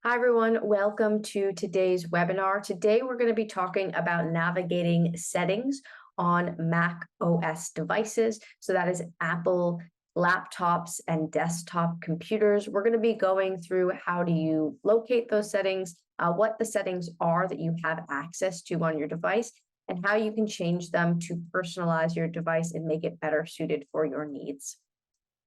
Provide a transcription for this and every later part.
Hi, everyone. Welcome to today's webinar. Today, we're going to be talking about navigating settings on Mac OS devices. So that is Apple laptops and desktop computers. We're going to be going through how do you locate those settings, what the settings are that you have access to on your device, and how you can change them to personalize your device and make it better suited for your needs.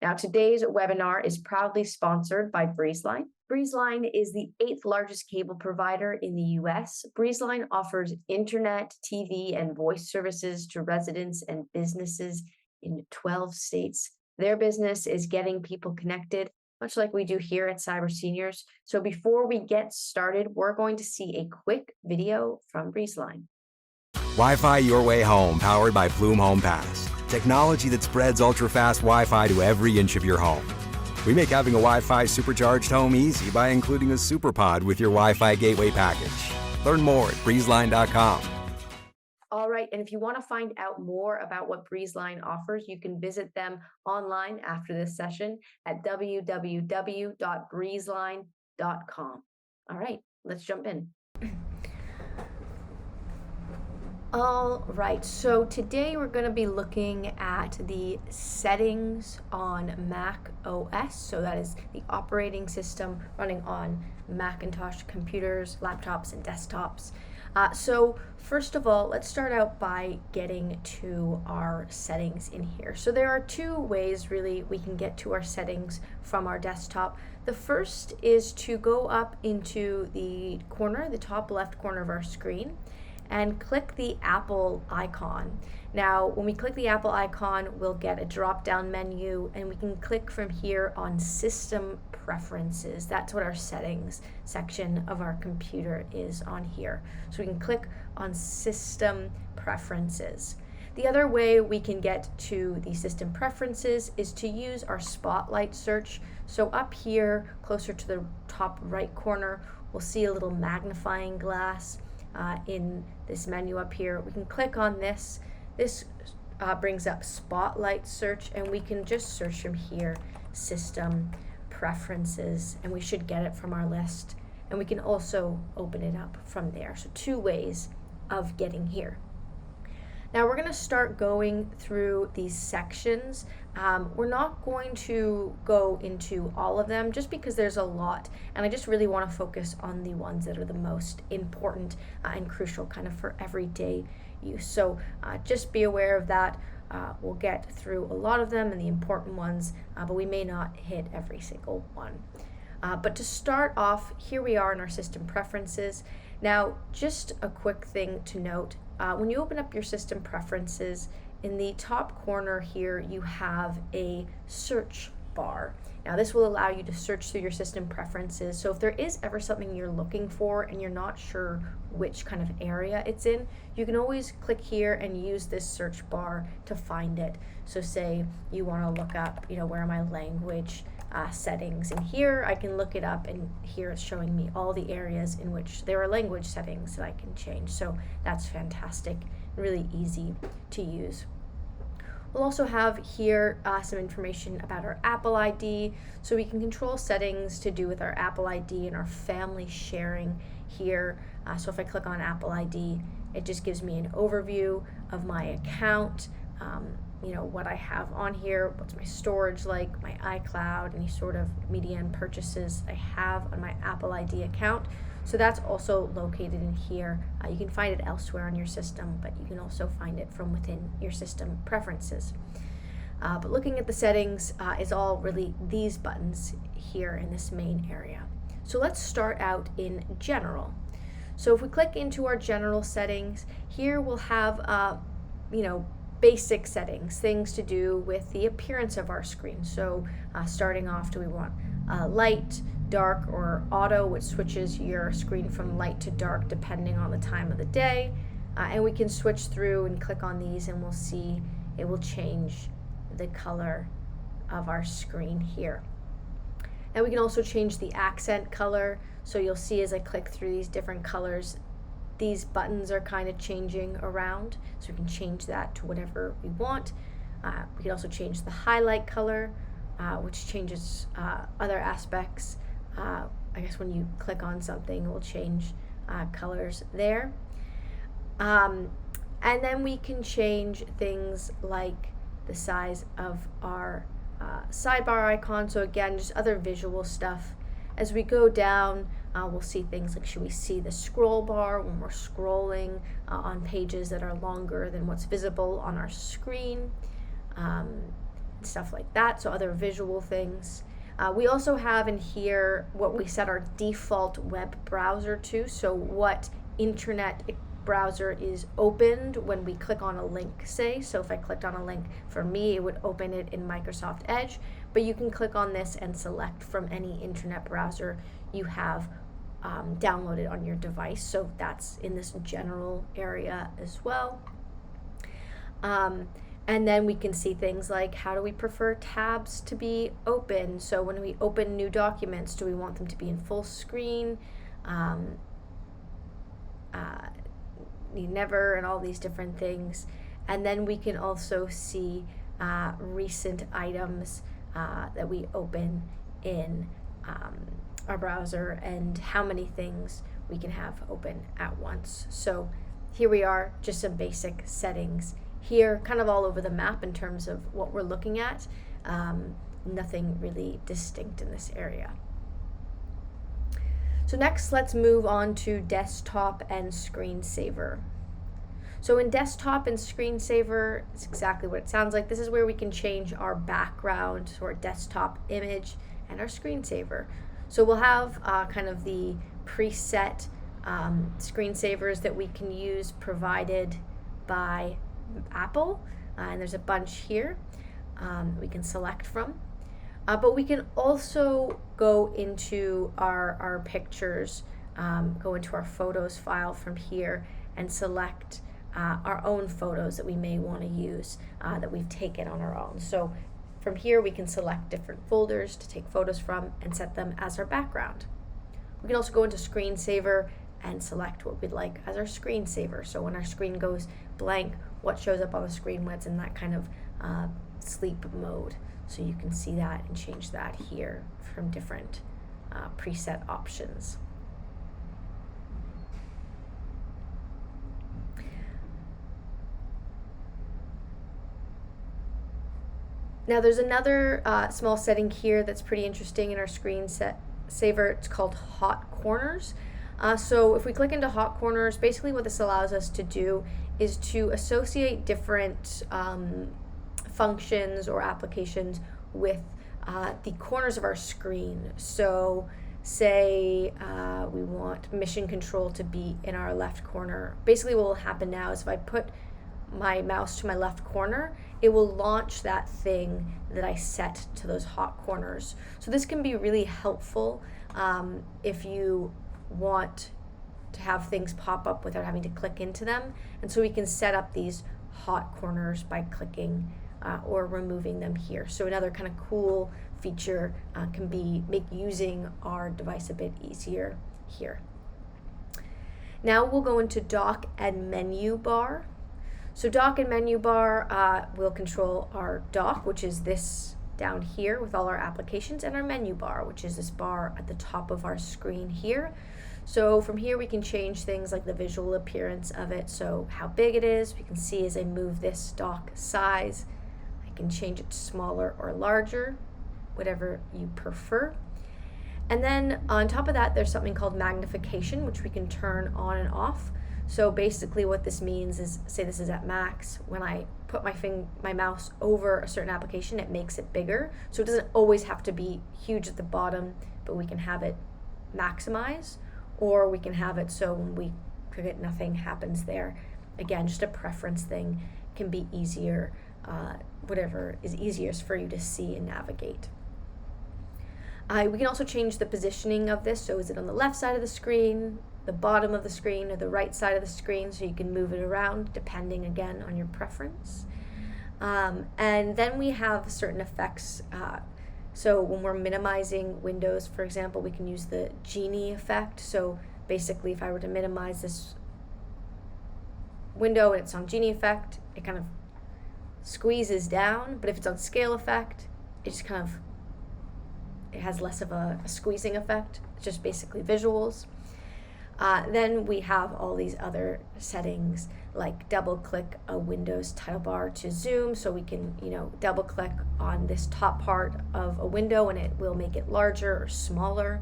Now, today's webinar is proudly sponsored by Breezeline. Breezeline is the 8th largest cable provider in the US. Breezeline offers internet, TV, and voice services to residents and businesses in 12 states. Their business is getting people connected, much like we do here at Cyber Seniors. So before we get started, we're going to see a quick video from Breezeline. Wi-Fi your way home, powered by Plume Home Pass. Technology that spreads ultra-fast Wi-Fi to every inch of your home. We make having a Wi-Fi supercharged home easy by including a SuperPod with your Wi-Fi gateway package. Learn more at breezeline.com. All right, and if you want to find out more about what Breezeline offers, you can visit them online after this session at www.breezeline.com. All right, let's jump in. All right, so today we're going to be looking at the settings on Mac OS. So that is the operating system running on Macintosh computers, laptops, and desktops. So first of all, let's start out by getting to our settings in here. So there are two ways really we can get to our settings from our desktop. The first is to go up into the corner, the top left corner of our screen, and click the Apple icon. Now, when we click the Apple icon, we'll get a drop-down menu, and we can click from here on System Preferences. That's what our settings section of our computer is on here. So we can click on System Preferences. The other way we can get to the System Preferences is to use our Spotlight search. So up here, closer to the top right corner, we'll see a little magnifying glass. In this menu up here, we can click on this. This brings up Spotlight search, and we can just search from here, System Preferences, and we should get it from our list. And we can also open it up from there. So two ways of getting here. Now we're going to start going through these sections. We're not going to go into all of them just because there's a lot, and I just really want to focus on the ones that are the most important and crucial kind of for everyday use. So just be aware of that. We'll get through a lot of them and the important ones, but we may not hit every single one. But to start off, here we are in our system preferences. Now, just a quick thing to note, when you open up your system preferences, in the top corner here, you have a search bar. Now, this will allow you to search through your system preferences. So if there is ever something you're looking for and you're not sure which kind of area it's in, you can always click here and use this search bar to find it. So say you want to look up, where are my language settings, and here I can look it up, and here it's showing me all the areas in which there are language settings that I can change. So that's fantastic, really easy to use. We'll also have here some information about our Apple ID, so we can control settings to do with our Apple ID and our family sharing here. So if I click on Apple ID, it just gives me an overview of my account, what I have on here, what's my storage like, my iCloud, any sort of media and purchases I have on my Apple ID account. So that's also located in here. You can find it elsewhere on your system, but you can also find it from within your system preferences. But looking at the settings is all really these buttons here in this main area. So let's start out in general. So if we click into our general settings, here we'll have, basic settings, things to do with the appearance of our screen. So starting off, do we want light, dark, or auto, which switches your screen from light to dark depending on the time of the day. And we can switch through and click on these, and we'll see it will change the color of our screen here. And we can also change the accent color. So you'll see as I click through these different colors, these buttons are kind of changing around, so we can change that to whatever we want. We can also change the highlight color, which changes other aspects I guess when you click on something, it will change colors there. And then we can change things like the size of our sidebar icon. So again, just other visual stuff. As we go down, we'll see things like, should we see the scroll bar when we're scrolling on pages that are longer than what's visible on our screen, stuff like that. So other visual things. We also have in here what we set our default web browser to, so what internet browser is opened when we click on a link, say. So if I clicked on a link, for me it would open it in Microsoft Edge, but you can click on this and select from any internet browser you have downloaded on your device. So that's in this general area as well. And then we can see things like, how do we prefer tabs to be open? So when we open new documents, do we want them to be in full screen, need never, and all these different things. And then we can also see recent items that we open in our browser and how many things we can have open at once. So here we are, just some basic settings here, kind of all over the map in terms of what we're looking at. Nothing really distinct in this area. So next, let's move on to desktop and screensaver. So in desktop and screensaver, it's exactly what it sounds like. This is where we can change our background, so our desktop image, and our screensaver. So we'll have kind of the preset screensavers that we can use provided by Apple, and there's a bunch here we can select from. But we can also go into our pictures, go into our photos file from here and select our own photos that we may want to use that we've taken on our own. So from here we can select different folders to take photos from and set them as our background. We can also go into screensaver and select what we'd like as our screensaver. So when our screen goes blank, what shows up on the screen when it's in that kind of sleep mode. So you can see that and change that here from different preset options. Now there's another small setting here that's pretty interesting in our screensaver. It's called hot corners. So if we click into hot corners, basically what this allows us to do is to associate different functions or applications with the corners of our screen. So say we want mission control to be in our left corner. Basically what will happen now is if I put my mouse to my left corner, it will launch that thing that I set to those hot corners. So this can be really helpful if you want to have things pop up without having to click into them. And so we can set up these hot corners by clicking or removing them here. So another kind of cool feature can be make using our device a bit easier here. Now we'll go into dock and menu bar. So dock and menu bar will control our dock, which is this down here with all our applications, and our menu bar, which is this bar at the top of our screen here. So from here we can change things like the visual appearance of it, so how big it is. We can see as I move this dock size, I can change it to smaller or larger, whatever you prefer. And then on top of that, there's something called magnification, which we can turn on and off. So basically what this means is, say this is at max, when I put my mouse over a certain application, it makes it bigger. So it doesn't always have to be huge at the bottom, but we can have it maximize, or we can have it so when we click it, nothing happens there. Again, just a preference thing, can be easier, whatever is easiest for you to see and navigate. We can also change the positioning of this. So is it on the left side of the screen, the bottom of the screen, or the right side of the screen, so you can move it around depending again on your preference. And then we have certain effects. So when we're minimizing windows, for example, we can use the genie effect. So basically if I were to minimize this window and it's on genie effect, it kind of squeezes down, but if it's on scale effect, it just kind of, it has less of a squeezing effect. just basically visuals. Then we have all these other settings, like double click a Windows title bar to zoom, so we can, double click on this top part of a window and it will make it larger or smaller,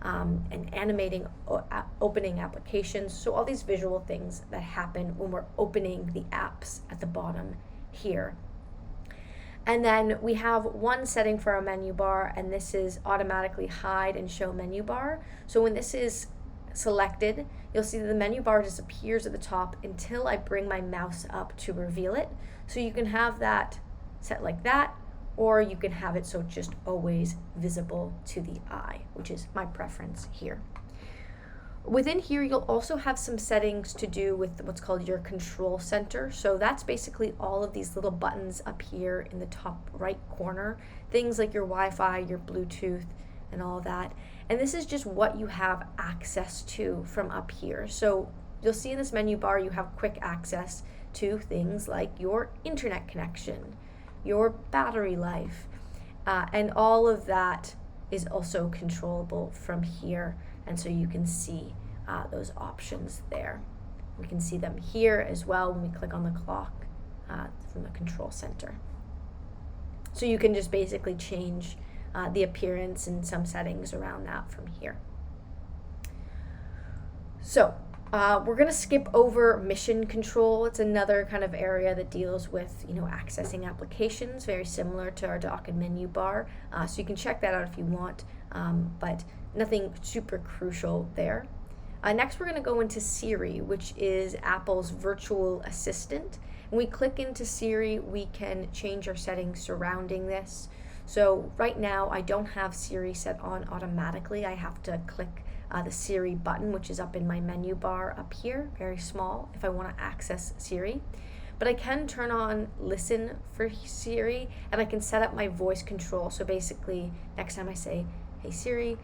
and animating opening applications. So all these visual things that happen when we're opening the apps at the bottom here. And then we have one setting for our menu bar, and this is automatically hide and show menu bar. So when this is selected, you'll see that the menu bar disappears at the top until I bring my mouse up to reveal it. So you can have that set like that, or you can have it so it's just always visible to the eye, which is my preference here. Within here, you'll also have some settings to do with what's called your control center. So that's basically all of these little buttons up here in the top right corner, things like your Wi-Fi, your Bluetooth, and all of that. And this is just what you have access to from up here. So you'll see in this menu bar, you have quick access to things like your internet connection, your battery life, and all of that is also controllable from here. And so you can see those options there. We can see them here as well when we click on the clock from the control center. So you can just basically change the appearance and some settings around that from here. So we're going to skip over mission control. It's another kind of area that deals with, accessing applications, very similar to our dock and menu bar. So you can check that out if you want, but nothing super crucial there. Next, we're going to go into Siri, which is Apple's virtual assistant. When we click into Siri, we can change our settings surrounding this. So right now, I don't have Siri set on automatically. I have to click the Siri button, which is up in my menu bar up here, very small, if I want to access Siri. But I can turn on listen for Siri, and I can set up my voice control. So basically, next time I say, hey Siri,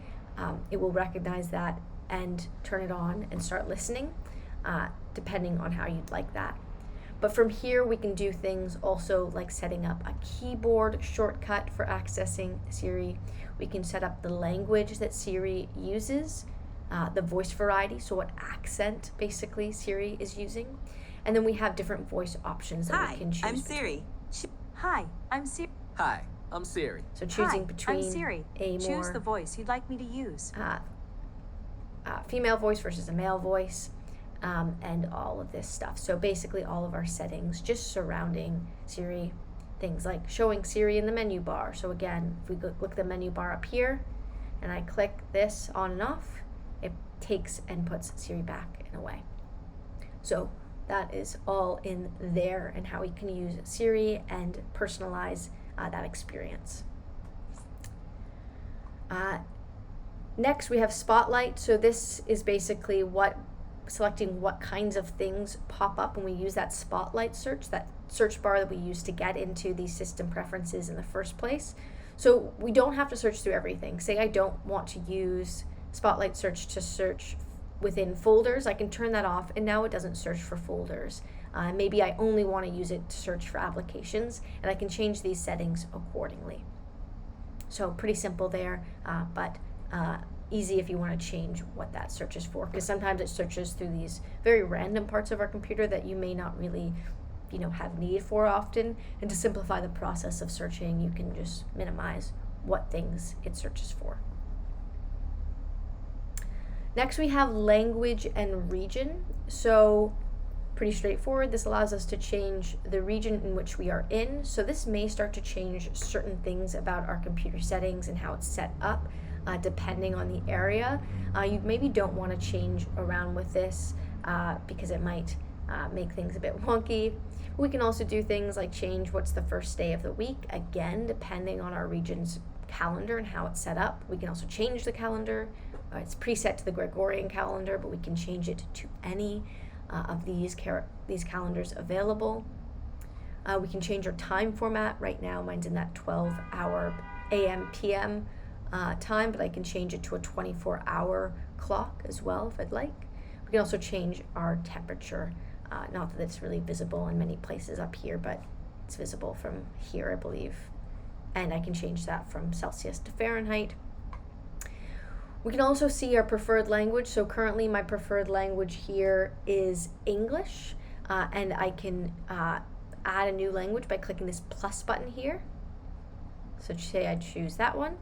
it will recognize that and turn it on and start listening, depending on how you'd like that. But from here, we can do things also like setting up a keyboard shortcut for accessing Siri. We can set up the language that Siri uses, the voice variety, so what accent basically Siri is using. And then we have different voice options that we can choose. I'm Siri. Hi, I'm Siri. Hi, I'm Siri. So choosing between I'm Siri. a more Choose the voice you'd like me to use. Female voice versus a male voice, and all of this stuff. So basically all of our settings just surrounding Siri, things like showing Siri in the menu bar. So again, if we look at the menu bar up here and I click this on and off, it takes and puts Siri back and away. So that is all in there, and how we can use Siri and personalize that experience. Next, we have Spotlight. So this is basically selecting what kinds of things pop up when we use that Spotlight search, that search bar that we use to get into these system preferences in the first place. So we don't have to search through everything. Say I don't want to use Spotlight search to search within folders, I can turn that off, and now it doesn't search for folders. Maybe I only want to use it to search for applications, and I can change these settings accordingly. So pretty simple there, but easy if you want to change what that search is for, because sometimes it searches through these very random parts of our computer that you may not really have need for often. And to simplify the process of searching, you can just minimize what things it searches for. Next, we have language and region. So pretty straightforward. This allows us to change the region in which we are in. So this may start to change certain things about our computer settings and how it's set up, depending on the area. You maybe don't want to change around with this because it might make things a bit wonky. We can also do things like change what's the first day of the week, again, depending on our region's calendar and how it's set up. We can also change the calendar. It's preset to the Gregorian calendar, but we can change it to any of these calendars available. We can change our time format. Right now, mine's in that 12-hour AM, PM time, but I can change it to a 24-hour clock as well if I'd like. We can also change our temperature. Not that it's really visible in many places up here, but it's visible from here, I believe. And I can change that from Celsius to Fahrenheit. We can also see our preferred language. So currently my preferred language here is English, and I can add a new language by clicking this plus button here. So say I choose that one,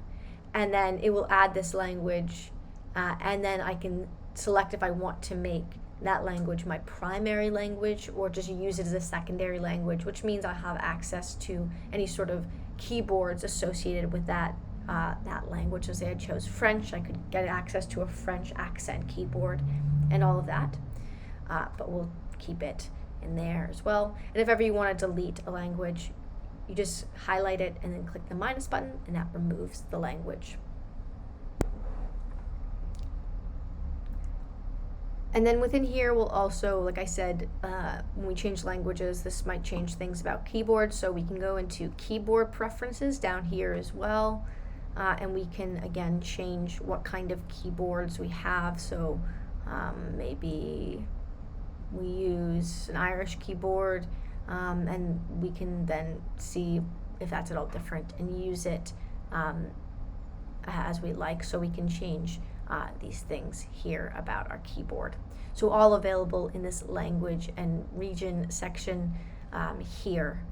and then it will add this language, and then I can select if I want to make that language my primary language or just use it as a secondary language, which means I have access to any sort of keyboards associated with that language. So say I chose French, I could get access to a French accent keyboard and all of that, but we'll keep it in there as well. And if ever you want to delete a language, you just highlight it and then click the minus button, and that removes the language. And then within here, we'll also, like I said, when we change languages, this might change things about keyboards. So we can go into keyboard preferences down here as well. And we can, again, change what kind of keyboards we have. So maybe we use an Irish keyboard, and we can then see if that's at all different and use it as we like. So we can change these things here about our keyboard. So all available in this language and region section here.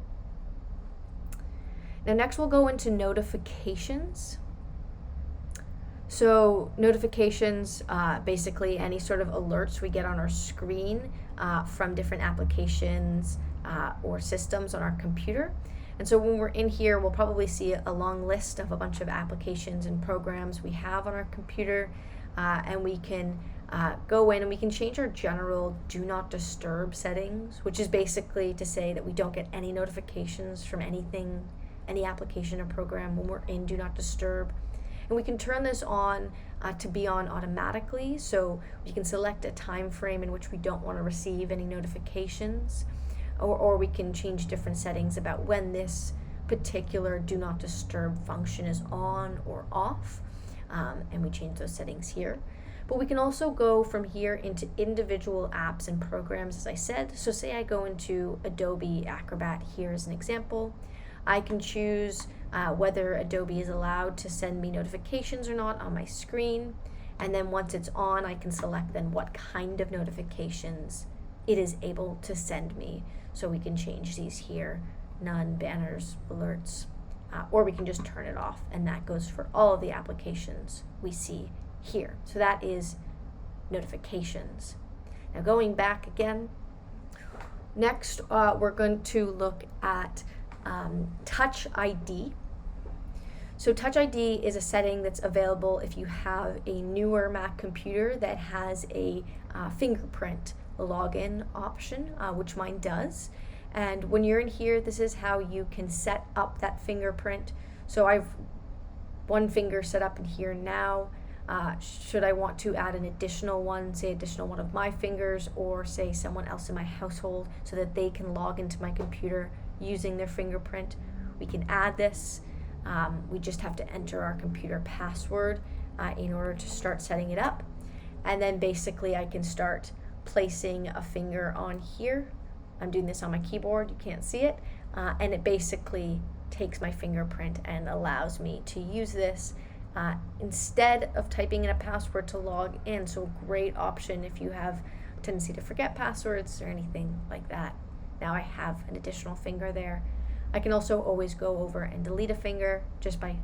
Now next we'll go into notifications. So notifications, basically any sort of alerts we get on our screen from different applications or systems on our computer. And so when we're in here, we'll probably see a long list of a bunch of applications and programs we have on our computer, and we can go in and we can change our general do not disturb settings, which is basically to say that we don't get any notifications from anything, any application or program when we're in do not disturb. And we can turn this on to be on automatically, so we can select a time frame in which we don't want to receive any notifications, or we can change different settings about when this particular do not disturb function is on or off, and we change those settings here. But we can also go from here into individual apps and programs, as I said. So say I go into Adobe Acrobat here as an example. I can choose whether Adobe is allowed to send me notifications or not on my screen. And then once it's on, I can select then what kind of notifications it is able to send me. So we can change these here, none, banners, alerts, or we can just turn it off. And that goes for all of the applications we see here. So that is notifications. Now going back again, next we're going to look at Touch ID. So Touch ID is a setting that's available if you have a newer Mac computer that has a fingerprint login option, which mine does. And when you're in here, this is how you can set up that fingerprint. So I've one finger set up in here now. Should I want to add an additional one, say additional one of my fingers, or say someone else in my household so that they can log into my computer using their fingerprint, we can add this. We just have to enter our computer password in order to start setting it up. And then basically I can start placing a finger on here. I'm doing this on my keyboard, you can't see it. And it basically takes my fingerprint and allows me to use this instead of typing in a password to log in. So great option if you have a tendency to forget passwords or anything like that. Now I have an additional finger there. I can also always go over and delete a finger just by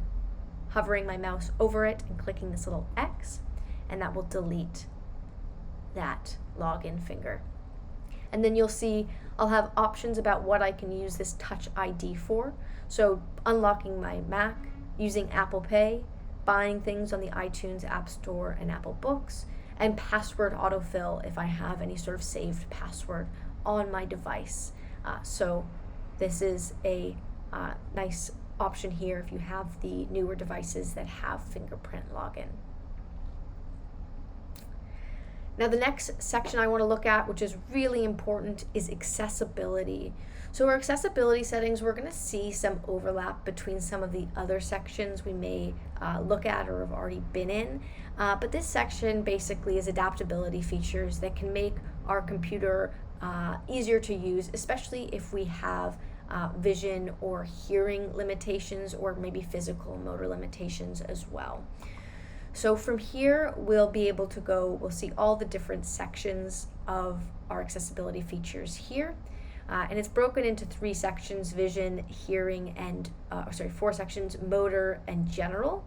hovering my mouse over it and clicking this little X, and that will delete that login finger. And then you'll see I'll have options about what I can use this Touch ID for. So unlocking my Mac, using Apple Pay, buying things on the iTunes App Store and Apple Books, and password autofill if I have any sort of saved password on my device. So this is a nice option here if you have the newer devices that have fingerprint login. Now the next section I want to look at, which is really important, is accessibility. So our accessibility settings, we're going to see some overlap between some of the other sections we may look at or have already been in. But this section basically is adaptability features that can make our computer easier to use, especially if we have vision or hearing limitations or maybe physical motor limitations as well. So from here, we'll see all the different sections of our accessibility features here. And it's broken into 3 sections: vision, hearing, and 4 sections: motor and general.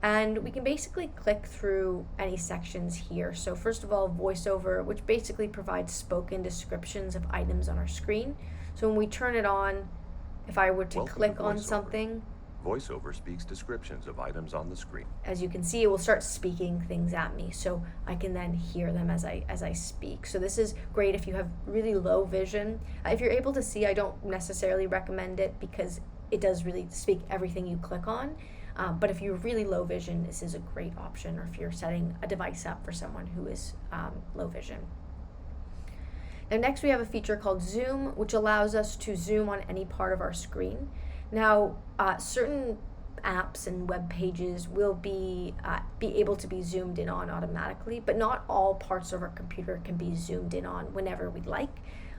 And we can basically click through any sections here. So first of all, voiceover, which basically provides spoken descriptions of items on our screen. So when we turn it on, if I were to click on something, VoiceOver speaks descriptions of items on the screen. as you can see, it will start speaking things at me, so I can then hear them as I speak. So this is great if you have really low vision. If you're able to see, I don't necessarily recommend it because it does really speak everything you click on. But if you're really low vision, this is a great option, or if you're setting a device up for someone who is low vision. Now next we have a feature called Zoom, which allows us to zoom on any part of our screen. Now, certain apps and web pages will be able to be zoomed in on automatically, but not all parts of our computer can be zoomed in on whenever we'd like.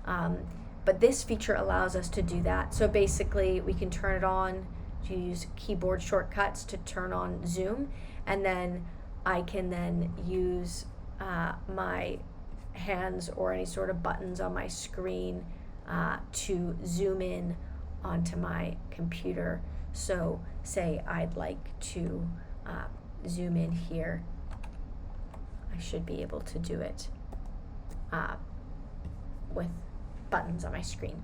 But this feature allows us to do that. So basically, we can turn it on, to use keyboard shortcuts to turn on Zoom, and then I can then use my hands or any sort of buttons on my screen to zoom in onto my computer. So say I'd like to zoom in here, I should be able to do it with buttons on my screen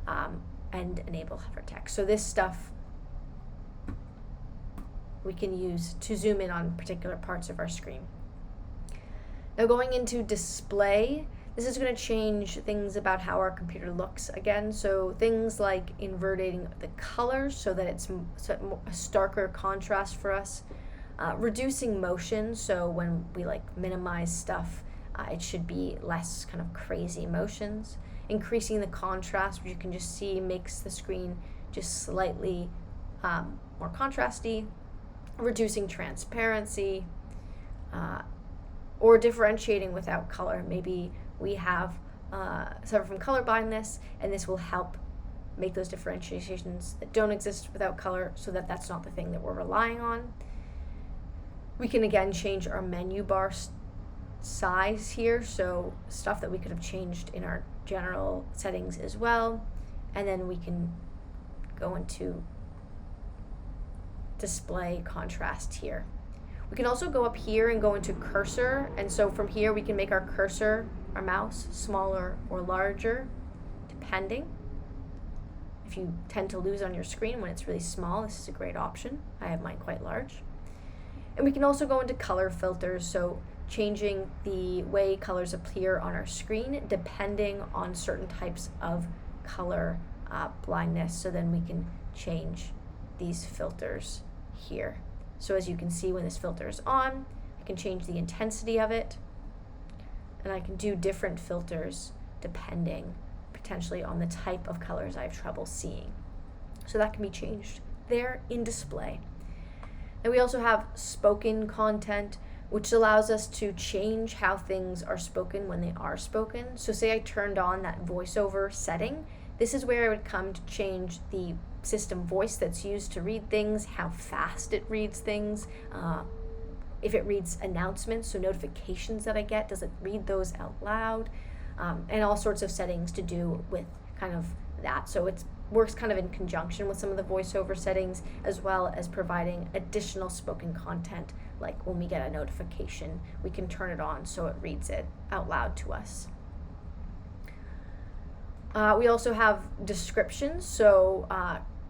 and enable hover text. So this stuff we can use to zoom in on particular parts of our screen. Now going into display, this is going to change things about how our computer looks again. So things like inverting the colors so that it's a starker contrast for us. Reducing motion, so when we minimize stuff, it should be less kind of crazy motions. Increasing the contrast, which you can just see makes the screen just slightly more contrasty. Reducing transparency, or differentiating without color. Maybe we have suffer from color blindness, and this will help make those differentiations that don't exist without color, so that that's not the thing that we're relying on. We can again change our menu bar size here, so stuff that we could have changed in our general settings as well. And then we can go into display contrast here. We can also go up here and go into cursor, and so from here we can make our cursor, our mouse, smaller or larger, depending. If you tend to lose on your screen when it's really small, this is a great option. I have mine quite large. And we can also go into color filters, so changing the way colors appear on our screen depending on certain types of color blindness. So then we can change these filters here. So as you can see, when this filter is on, I can change the intensity of it, and I can do different filters depending potentially on the type of colors I have trouble seeing. So that can be changed there in display. And we also have spoken content, which allows us to change how things are spoken when they are spoken. So say I turned on that voiceover setting, this is where I would come to change the system voice that's used to read things, how fast it reads things, if it reads announcements, so notifications that I get, does it read those out loud, and all sorts of settings to do with kind of that. So it works kind of in conjunction with some of the voiceover settings, as well as providing additional spoken content, like when we get a notification, we can turn it on so it reads it out loud to us. We also have descriptions, so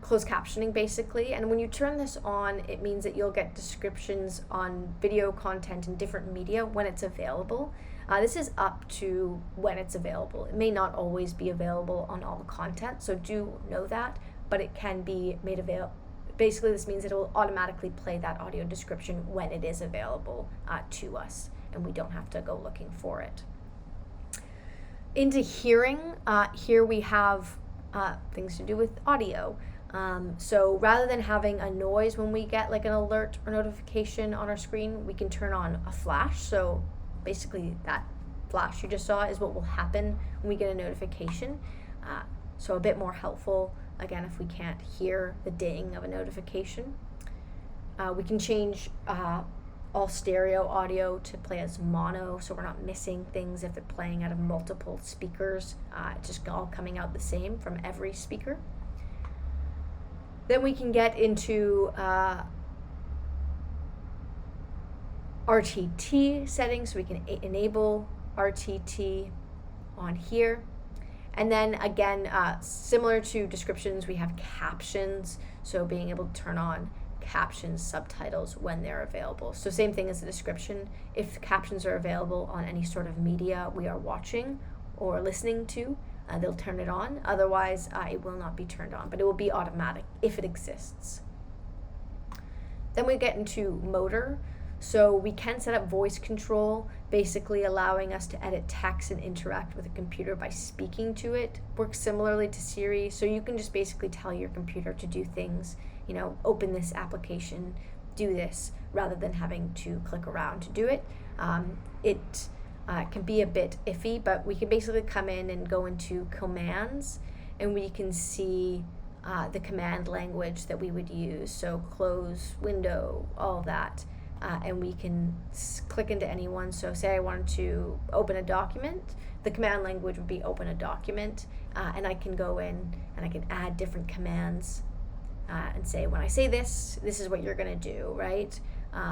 closed captioning basically, and when you turn this on, it means that you'll get descriptions on video content in different media when it's available. This is up to when it's available. It may not always be available on all the content, so do know that, but it can be made available. Basically, this means it will automatically play that audio description when it is available to us, and we don't have to go looking for it. Into hearing, here we have things to do with audio. So rather than having a noise when we get like an alert or notification on our screen, we can turn on a flash. So basically that flash you just saw is what will happen when we get a notification. So a bit more helpful, again, if we can't hear the ding of a notification. We can change all stereo audio to play as mono, so we're not missing things if they're playing out of multiple speakers. It's just all coming out the same from every speaker. Then we can get into RTT settings, so we can enable RTT on here. And then again, similar to descriptions, we have captions, so being able to turn on captions, subtitles when they're available. So same thing as the description. If captions are available on any sort of media we are watching or listening to, they'll turn it on. Otherwise, it will not be turned on, but it will be automatic if it exists. Then we get into motor. So we can set up voice control, basically allowing us to edit text and interact with a computer by speaking to it. Works similarly to Siri, so you can just basically tell your computer to do things, open this application, do this, rather than having to click around to do it. It can be a bit iffy, but we can basically come in and go into commands, and we can see the command language that we would use. So close, window, all of that. And we can click into any one. So say I wanted to open a document, the command language would be open a document, and I can go in and I can add different commands and say, when I say this is what you're going to do, right?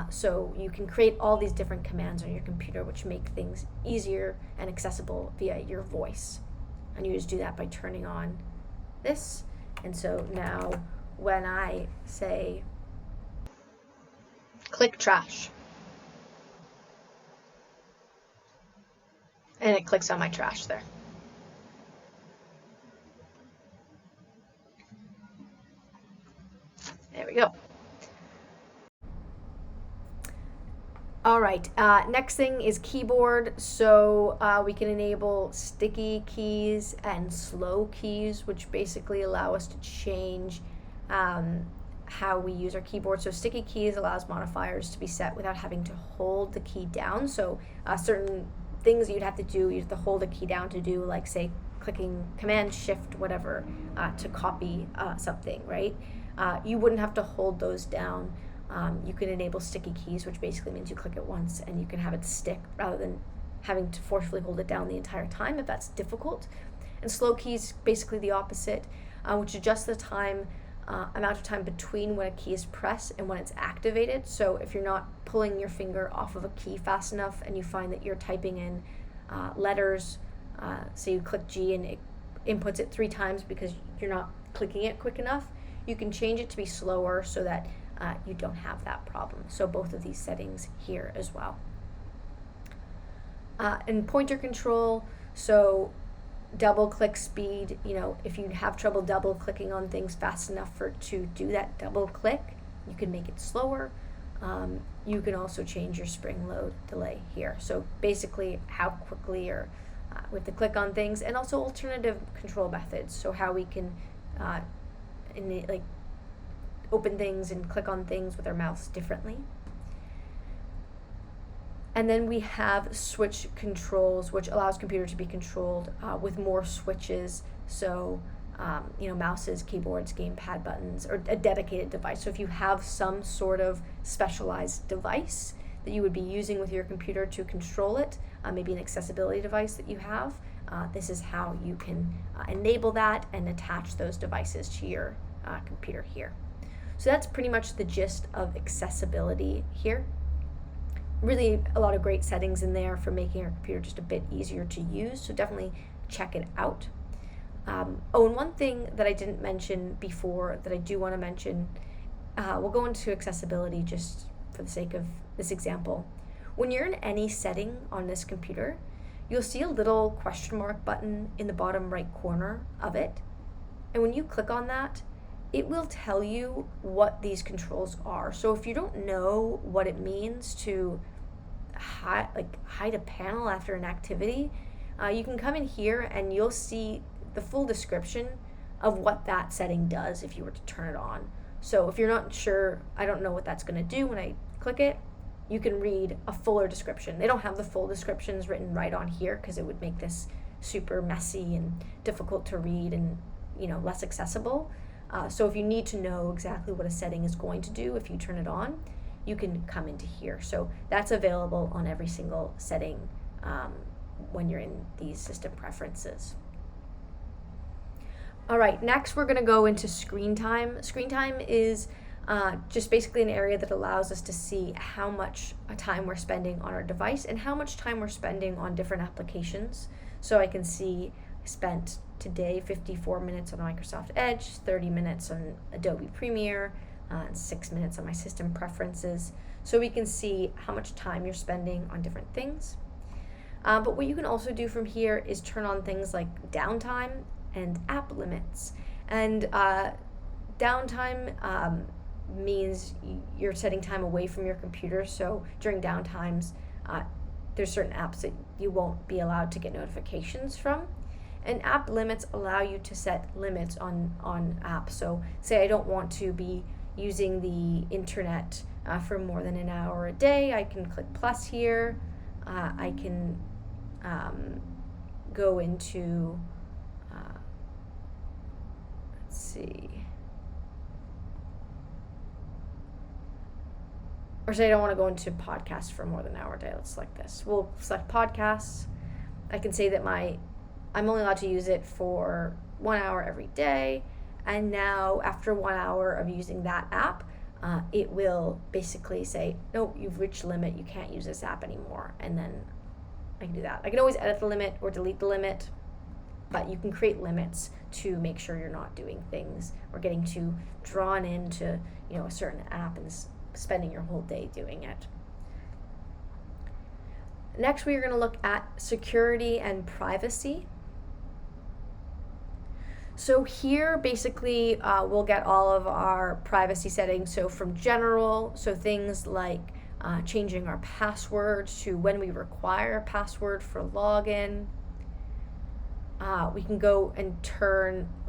So you can create all these different commands on your computer, which make things easier and accessible via your voice. And you just do that by turning on this. And so now when I say, click trash, and it clicks on my trash there. There we go. All right, next thing is keyboard. So we can enable sticky keys and slow keys, which basically allow us to change how we use our keyboard. So sticky keys allows modifiers to be set without having to hold the key down. So certain things you'd have to do, you'd have to hold a key down to do, like say clicking Command Shift whatever to copy something, right? You wouldn't have to hold those down. You can enable sticky keys, which basically means you click it once and you can have it stick rather than having to forcefully hold it down the entire time if that's difficult. And slow keys, basically the opposite, which adjusts the amount of time between when a key is pressed and when it's activated. So if you're not pulling your finger off of a key fast enough and you find that you're typing in letters, so you click G and it inputs it 3 times because you're not clicking it quick enough, you can change it to be slower so that you don't have that problem. So both of these settings here as well. And pointer control, so double click speed, if you have trouble double clicking on things fast enough to do that double click, you can make it slower. You can also change your spring load delay here. So basically how quickly or we have to click on things, and also alternative control methods. So how we can open things and click on things with our mouse differently. And then we have switch controls, which allows computer to be controlled with more switches. So, mouses, keyboards, gamepad buttons, or a dedicated device. So if you have some sort of specialized device that you would be using with your computer to control it, maybe an accessibility device that you have, this is how you can enable that and attach those devices to your computer here. So that's pretty much the gist of accessibility here. Really a lot of great settings in there for making your computer just a bit easier to use, so definitely check it out. And one thing that I didn't mention before that I do want to mention, we'll go into accessibility just for the sake of this example. When you're in any setting on this computer, you'll see a little question mark button in the bottom right corner of it. And when you click on that, it will tell you what these controls are. So if you don't know what it means to hide a panel after an activity, you can come in here and you'll see the full description of what that setting does if you were to turn it on. So if you're not sure, I don't know what that's going to do when I click it, you can read a fuller description. They don't have the full descriptions written right on here because it would make this super messy and difficult to read and less accessible. So if you need to know exactly what a setting is going to do if you turn it on, you can come into here. So that's available on every single setting when you're in these system preferences. All right, next we're going to go into screen time. Screen time is just basically an area that allows us to see how much time we're spending on our device and how much time we're spending on different applications. So I can see I spent today 54 minutes on Microsoft Edge, 30 minutes on Adobe Premiere, 6 minutes on my system preferences. So we can see how much time you're spending on different things. But what you can also do from here is turn on things like downtime and app limits. And downtime means you're setting time away from your computer. So during downtimes, there's certain apps that you won't be allowed to get notifications from. And app limits allow you to set limits on apps. So say I don't want to be using the internet for more than an hour a day, I can click plus here. I can go into, let's see, or say I don't want to go into podcasts for more than an hour a day. Let's select this. We'll select podcasts. I can say that I'm only allowed to use it for 1 hour every day. And now after 1 hour of using that app, it will basically say, no, you've reached the limit. You can't use this app anymore. And then I can do that. I can always edit the limit or delete the limit, but you can create limits to make sure you're not doing things or getting too drawn into, a certain app and spending your whole day doing it. Next, we are going to look at security and privacy. So here, basically, we'll get all of our privacy settings. So from general, so things like changing our password to when we require a password for login. We can go and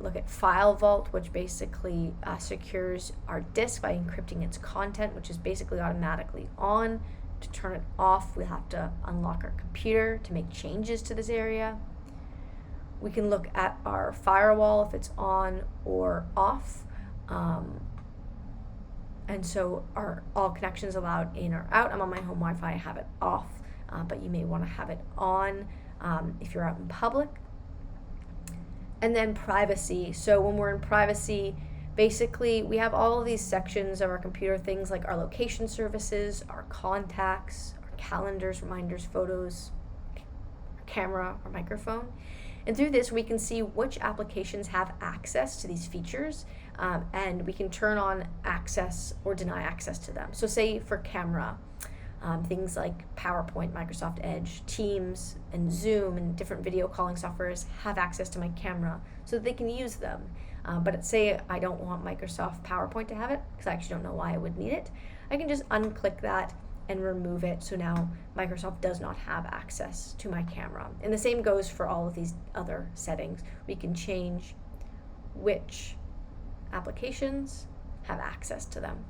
look at File Vault, which basically secures our disk by encrypting its content, which is basically automatically on. To turn it off, we'll have to unlock our computer to make changes to this area. We can look at our firewall if it's on or off. And so are all connections allowed in or out? I'm on my home Wi-Fi, I have it off, but you may want to have it on if you're out in public. And then privacy. So when we're in privacy, basically we have all of these sections of our computer, things like our location services, our contacts, our calendars, reminders, photos, camera, or microphone. And through this, we can see which applications have access to these features, and we can turn on access or deny access to them. So say for camera, things like PowerPoint, Microsoft Edge, Teams, and Zoom, and different video calling softwares have access to my camera so that they can use them. But say I don't want Microsoft PowerPoint to have it, because I actually don't know why I would need it. I can just unclick that and remove it, so now Microsoft does not have access to my camera. And the same goes for all of these other settings. We can change which applications have access to them.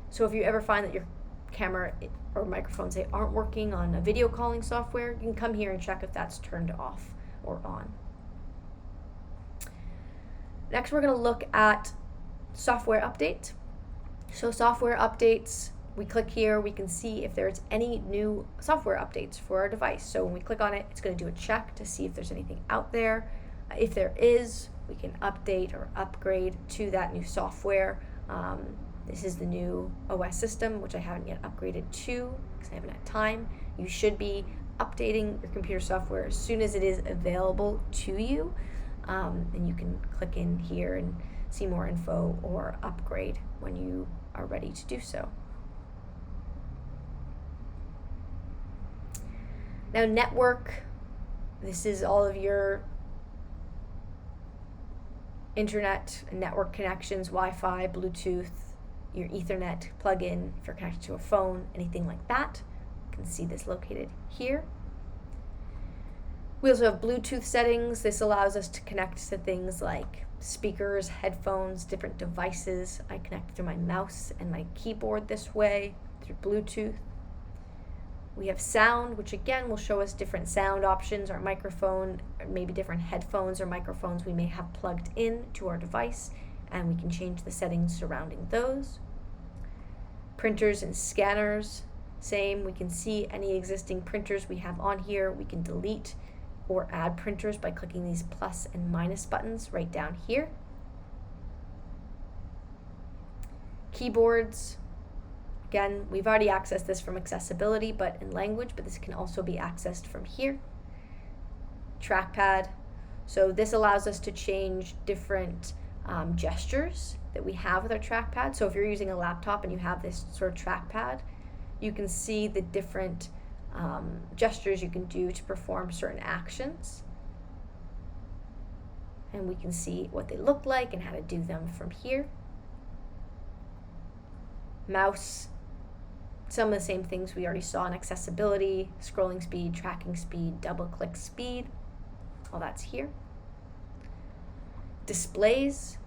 So if you ever find that your camera or microphone, say, aren't working on a video calling software, you can come here and check if that's turned off or on. Next, we're going to look at software update. So software updates, we click here, we can see if there's any new software updates for our device. So when we click on it, it's going to do a check to see if there's anything out there. If there is, we can update or upgrade to that new software. This is the new OS system, which I haven't yet upgraded to because I haven't had time. You should be updating your computer software as soon as it is available to you. And you can click in here and see more info or upgrade when you are ready to do so. Now, network, this is all of your internet and network connections, Wi-Fi, Bluetooth, your Ethernet plug-in, if you're connected to a phone, anything like that. You can see this located here. We also have Bluetooth settings. This allows us to connect to things like speakers, headphones, different devices. I connect to my mouse and my keyboard this way through Bluetooth. We have sound, which again will show us different sound options, our microphone, or maybe different headphones or microphones we may have plugged in to our device, and we can change the settings surrounding those. Printers and scanners, same. We can see any existing printers we have on here. We can delete or add printers by clicking these plus and minus buttons right down here. Keyboards, again, we've already accessed this from accessibility, but in language, but this can also be accessed from here. Trackpad, so this allows us to change different gestures that we have with our trackpad. So if you're using a laptop and you have this sort of trackpad, you can see the different gestures you can do to perform certain actions. And we can see what they look like and how to do them from here. Mouse, some of the same things we already saw in accessibility, scrolling speed, tracking speed, double click speed, all that's here. Displays,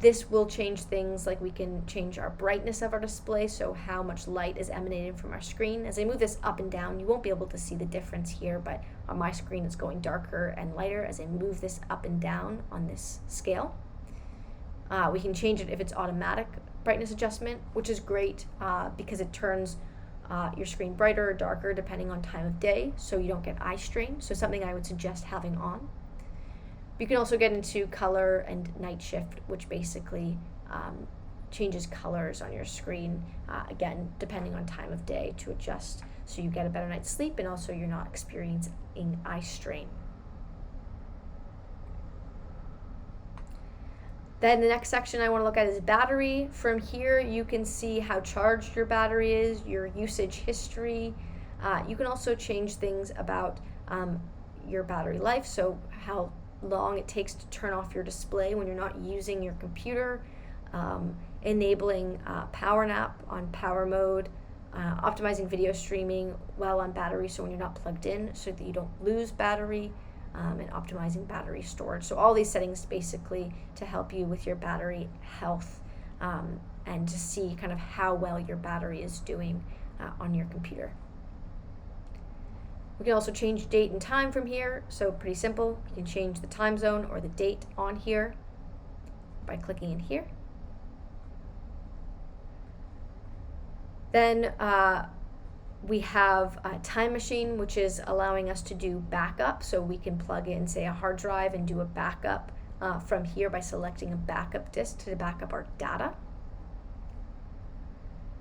this will change things like we can change our brightness of our display, so how much light is emanating from our screen. As I move this up and down, you won't be able to see the difference here, but on my screen it's going darker and lighter as I move this up and down on this scale. We can change it if it's automatic brightness adjustment, which is great because it turns your screen brighter or darker depending on time of day, so you don't get eye strain. So something I would suggest having on. You can also get into color and night shift, which basically changes colors on your screen, again, depending on time of day to adjust so you get a better night's sleep and also you're not experiencing eye strain. Then the next section I want to look at is battery. From here, you can see how charged your battery is, your usage history. You can also change things about your battery life, so how long it takes to turn off your display when you're not using your computer, enabling power nap on power mode, optimizing video streaming while on battery so when you're not plugged in so that you don't lose battery, and optimizing battery storage. So all these settings basically to help you with your battery health and to see kind of how well your battery is doing on your computer. We can also change date and time from here, so pretty simple. You can change the time zone or the date on here by clicking in here. Then we have a time machine, which is allowing us to do backup, so we can plug in, say, a hard drive and do a backup from here by selecting a backup disk to back up our data.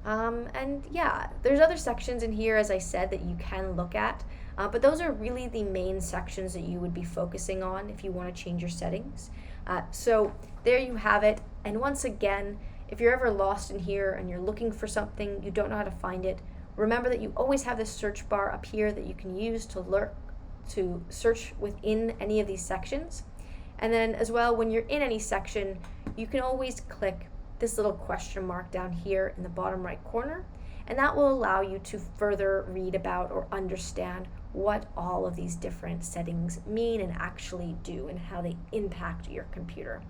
And yeah, there's other sections in here, as I said, that you can look at, but those are really the main sections that you would be focusing on if you want to change your settings. So there you have it. And once again, if you're ever lost in here and you're looking for something, you don't know how to find it, remember that you always have this search bar up here that you can use to search within any of these sections. And then as well, when you're in any section, you can always click this little question mark down here in the bottom right corner, and that will allow you to further read about or understand what all of these different settings mean and actually do and how they impact your computer.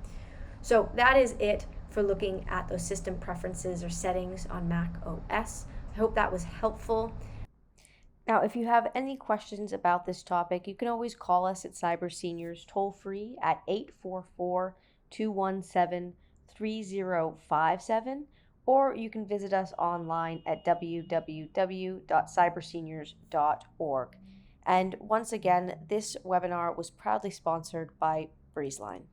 So that is it for looking at those system preferences or settings on macOS. I hope that was helpful. Now, if you have any questions about this topic, you can always call us at Cyber Seniors toll free at 844-217-3057, or you can visit us online at www.cyberseniors.org. And once again, this webinar was proudly sponsored by BreezeLine.